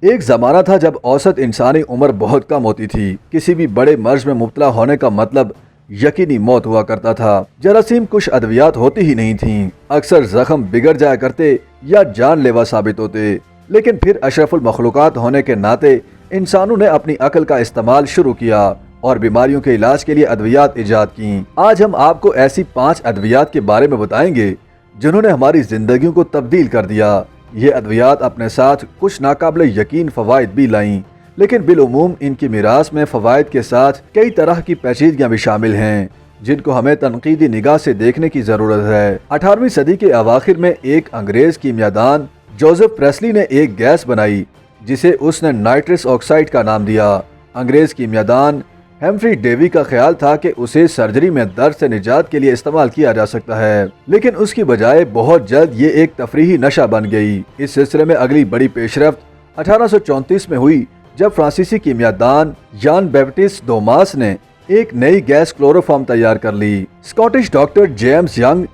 ایک زمانہ تھا جب اوسط انسانی عمر بہت کم ہوتی تھی۔ کسی بھی بڑے مرض میں مبتلا ہونے کا مطلب یقینی موت ہوا کرتا تھا۔ جراثیم کچھ ادویات ہوتی ہی نہیں تھیں، اکثر زخم بگڑ جایا کرتے یا جان لیوا ثابت ہوتے۔ لیکن پھر اشرف المخلوقات ہونے کے ناطے انسانوں نے اپنی عقل کا استعمال شروع کیا اور بیماریوں کے علاج کے لیے ادویات ایجاد کیں۔ آج ہم آپ کو ایسی 5 ادویات کے بارے میں بتائیں گے جنہوں نے ہماری زندگیوں کو تبدیل کر دیا۔ یہ ادویات اپنے ساتھ کچھ ناقابل یقین فوائد بھی لائیں، لیکن بالعموم ان کی میراث میں فوائد کے ساتھ کئی طرح کی پیچیدگیاں بھی شامل ہیں جن کو ہمیں تنقیدی نگاہ سے دیکھنے کی ضرورت ہے۔ 18ویں صدی کے اواخر میں ایک انگریز کیمیاءدان جوزف پریسلی نے ایک گیس بنائی جسے اس نے نائٹرس آکسائڈ کا نام دیا۔ انگریز کیمیاءدان ہیمفری ڈیوی کا خیال تھا کہ اسے سرجری میں درد سے نجات کے لیے استعمال کیا جا سکتا ہے، لیکن اس کی بجائے بہت جلد یہ ایک تفریحی نشہ بن گئی۔ اس سلسلے میں اگلی بڑی پیش رفت 1834 میں ہوئی جب فرانسیسی کیمیاءدان جان بیپٹسٹ دوماس نے ایک نئی گیس کلوروفارم تیار کر لی۔ Scottish doctor James young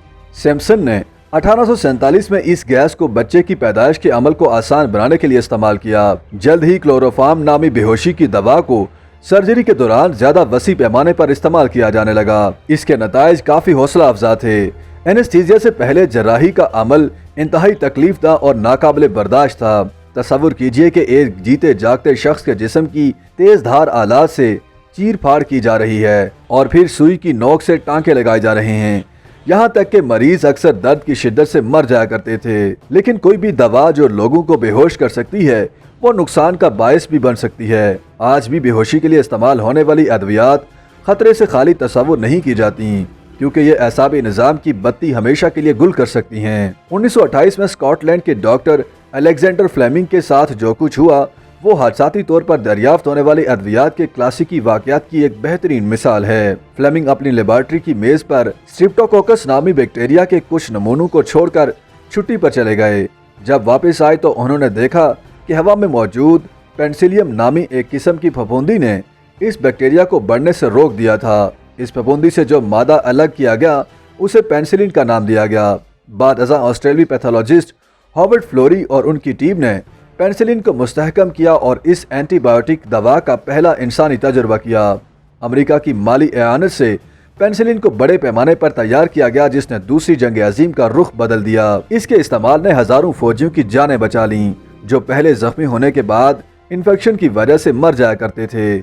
Simpson نے 1847 میں اس گیس کو بچے کی پیدائش کے عمل کو آسان بنانے کے لیے استعمال کیا۔ جلد ہی کلوروفارم نامی بے ہوشی کی دوا کو سرجری کے دوران زیادہ وسیع پیمانے پر استعمال کیا جانے لگا۔ اس کے نتائج کافی حوصلہ افزا تھے۔ اینستھیزیا سے پہلے جراحی کا عمل انتہائی تکلیف دہ اور ناقابل برداشت تھا۔ تصور کیجئے کہ ایک جیتے جاگتے شخص کے جسم کی تیز دھار آلات سے چیر پھاڑ کی جا رہی ہے اور پھر سوئی کی نوک سے ٹانکے لگائے جا رہے ہیں، یہاں تک کہ مریض اکثر درد کی شدت سے مر جایا کرتے تھے۔ لیکن کوئی بھی دوا جو لوگوں کو بے ہوش کر سکتی ہے وہ نقصان کا باعث بھی بن سکتی ہے۔ آج بھی بے ہوشی کے لیے استعمال ہونے والی ادویات خطرے سے خالی تصور نہیں کی جاتی، کیونکہ یہ اعصابی نظام کی بتی ہمیشہ کے لیے گل کر سکتی ہیں۔ 1928 میں اسکاٹ لینڈ کے ڈاکٹر الیگزینڈر فلیمنگ کے ساتھ جو کچھ ہوا وہ حادثاتی طور پر دریافت ہونے والی ادویات کے کلاسیکی واقعات کی ایک بہترین مثال ہے۔ فلیمنگ اپنی لیبارٹری کی میز پر اسٹریپٹوکوکس نامی بیکٹیریا کے کچھ نمونوں کو چھوڑ کر چھٹی پر چلے گئے۔ جب واپس آئے تو انہوں نے دیکھا کہ ہوا میں موجود پینسیلیم نامی ایک قسم کی پھپھوندی نے اس بیکٹیریا کو بڑھنے سے روک دیا تھا۔ اس پھپھوندی سے جو مادہ الگ کیا گیا اسے پینسلین کا نام دیا گیا۔ بعد ازاں آسٹریلوی پیتھولوجسٹ ہاورڈ فلوری اور ان کی ٹیم نے پینسلین کو مستحکم کیا اور اس اینٹی بائیوٹک دوا کا پہلا انسانی تجربہ کیا۔ امریکہ کی مالی اعانت سے پینسلین کو بڑے پیمانے پر تیار کیا گیا جس نے دوسری جنگ عظیم کا رخ بدل دیا۔ اس کے استعمال نے ہزاروں فوجیوں کی جانیں بچا لیں جو پہلے زخمی ہونے کے بعد انفیکشن کی وجہ سے مر جایا کرتے تھے۔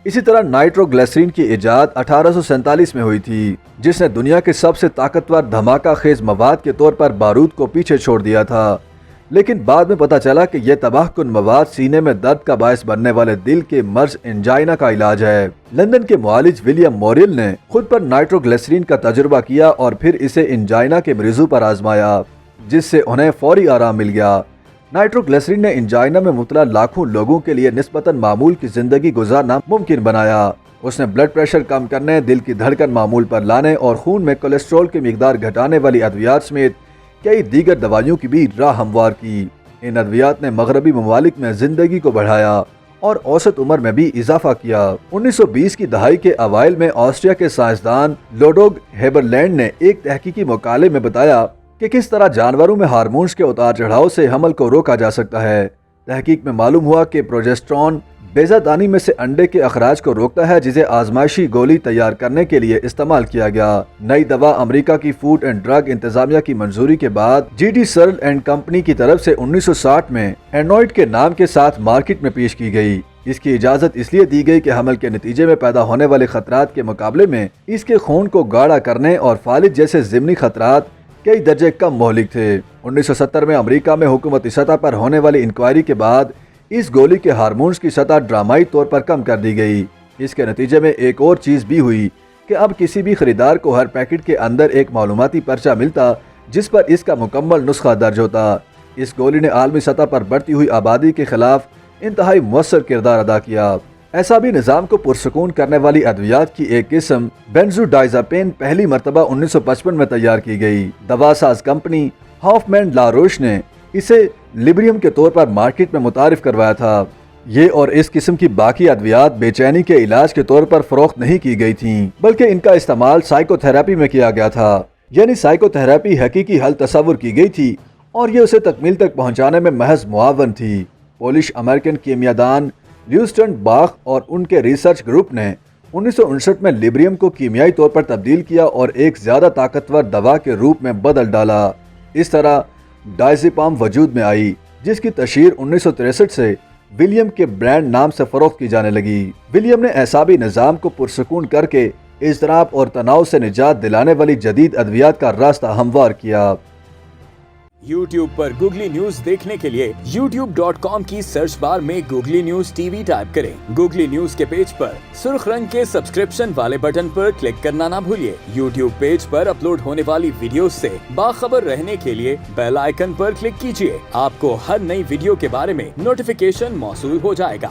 اسی طرح نائٹرو گلیسرین کی ایجاد 1847 میں ہوئی تھی جس نے دنیا کے سب سے طاقتور دھماکہ خیز مواد کے طور پر بارود کو پیچھے چھوڑ دیا تھا، لیکن بعد میں پتہ چلا کہ یہ تباہ کن مواد سینے میں درد کا باعث بننے والے دل کے مرض انجائنا کا علاج ہے۔ لندن کے معالج ولیم موریل نے خود پر نائٹرو گلیسرین کا تجربہ کیا اور پھر اسے انجائنا کے مریضوں پر آزمایا جس سے انہیں فوری آرام مل گیا۔ نائٹرو گلیسرین نے انجائنا میں مبتلا لاکھوں لوگوں کے لیے نسبتاً معمول کی زندگی گزارنا ممکن بنایا۔ اس نے بلڈ پریشر کم کرنے، دل کی دھڑکن معمول پر لانے اور خون میں کولیسٹرول کی مقدار گھٹانے والی ادویات سمیت کئی دیگر دوائیوں کی بھی راہ ہموار کی۔ ان ادویات نے مغربی ممالک میں زندگی کو بڑھایا اور اوسط عمر میں بھی اضافہ کیا۔ 1920 کی دہائی کے اوائل میں آسٹریا کے سائنسدان لوڈوگ ہیبرلینڈ نے ایک تحقیقی مقالے میں بتایا کہ کس طرح جانوروں میں ہارمونز کے اتار چڑھاؤ سے حمل کو روکا جا سکتا ہے۔ تحقیق میں معلوم ہوا کہ پروجسٹرون بیضہ دانی میں سے انڈے کے اخراج کو روکتا ہے جسے آزمائشی گولی تیار کرنے کے لیے استعمال کیا گیا۔ نئی دوا امریکہ کی فوڈ اینڈ ڈرگ انتظامیہ کی منظوری کے بعد G D Cyril and company کی طرف سے 1960 میں اینوائڈ کے نام کے ساتھ مارکیٹ میں پیش کی گئی۔ اس کی اجازت اس لیے دی گئی کہ حمل کے نتیجے میں پیدا ہونے والے خطرات کے مقابلے میں اس کے خون کو گاڑھا کرنے اور فالج جیسے ضمنی خطرات کئی درجے کم مہلک تھے۔ 1970 میں امریکہ میں حکومتی سطح پر ہونے والی انکوائری کے بعد اس گولی کے ہارمونز کی سطح ڈرامائی طور پر کم کر دی گئی۔ اس کے نتیجے میں ایک اور چیز بھی ہوئی کہ اب کسی بھی خریدار کو ہر پیکٹ کے اندر ایک معلوماتی پرچہ ملتا جس پر اس کا مکمل نسخہ درج ہوتا۔ اس گولی نے عالمی سطح پر بڑھتی ہوئی آبادی کے خلاف انتہائی مؤثر کردار ادا کیا۔ اعصابی نظام کو پرسکون کرنے والی ادویات کی ایک قسم بینزوڈائزاپین پہلی مرتبہ 1955 میں تیار کی گئی۔ دوا ساز کمپنی ہافمین لاروش نے اسے لیبریم کے طور پر مارکیٹ میں متعارف کروایا تھا۔ یہ اور اس قسم کی باقی ادویات بے چینی کے علاج کے طور پر فروخت نہیں کی گئی تھیں، بلکہ ان کا استعمال سائیکو تھراپی میں کیا گیا تھا۔ یعنی سائیکو تھراپی حقیقی حل تصور کی گئی تھی اور یہ اسے تکمیل تک پہنچانے میں محض معاون تھی۔ پولش امریکن کیمیادان لیوسٹن باخ اور ان کے ریسرچ گروپ نے 1959 میں لیبریم کو کیمیائی طور پر تبدیل کیا اور ایک زیادہ طاقتور دوا کے روپ میں بدل ڈالا۔ اس طرح ڈائزیپام وجود میں آئی، جس کی تشہیر 1963 سے ولیم کے برانڈ نام سے فروخت کی جانے لگی۔ ولیم نے اعصابی نظام کو پرسکون کر کے اضطراب اور تناؤ سے نجات دلانے والی جدید ادویات کا راستہ ہموار کیا۔ YouTube پر گوگلی نیوز دیکھنے کے لیے youtube.com کی سرچ بار میں googly news T V type کریں۔ گوگلی نیوز کے پیج پر سرخ رنگ کے سبسکرپشن والے بٹن پر کلک کرنا نہ بھولیے۔ YouTube پیج پر اپلوڈ ہونے والی ویڈیوز سے باخبر رہنے کے لیے بیل آئیکن پر کلک کیجیے۔ آپ کو ہر نئی ویڈیو کے بارے میں نوٹیفیکیشن موصول ہو جائے گا۔